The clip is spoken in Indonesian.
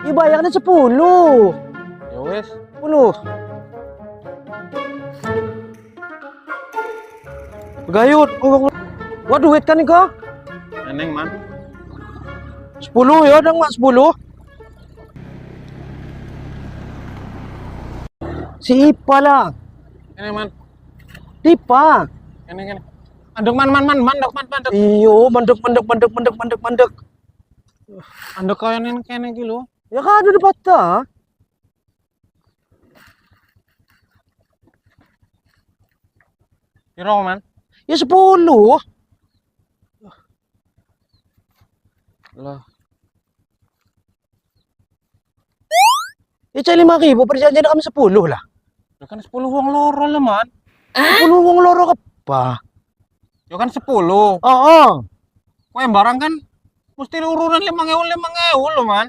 Ibayarnya 10. Ya wis. 10. Gayut. Wah, duit kan nih kok? Neneng man. 10 ya, dong mak 10. Si Ipa lah. Neneng man. Tipa. Neneng. Andek man. Mandek. Iyo, mandek. Andek kaya neneng kene iki lho. Ya kan ada bata. Piro man? Ya 10. Lah, Ya cari 5.000, perjanjian kami 10 lah. ya kan 10 wong loro lah man. 10 wong loro apa? Ya kan 10. Oh. Kowe barang kan mesti urunan 5.000 lho man.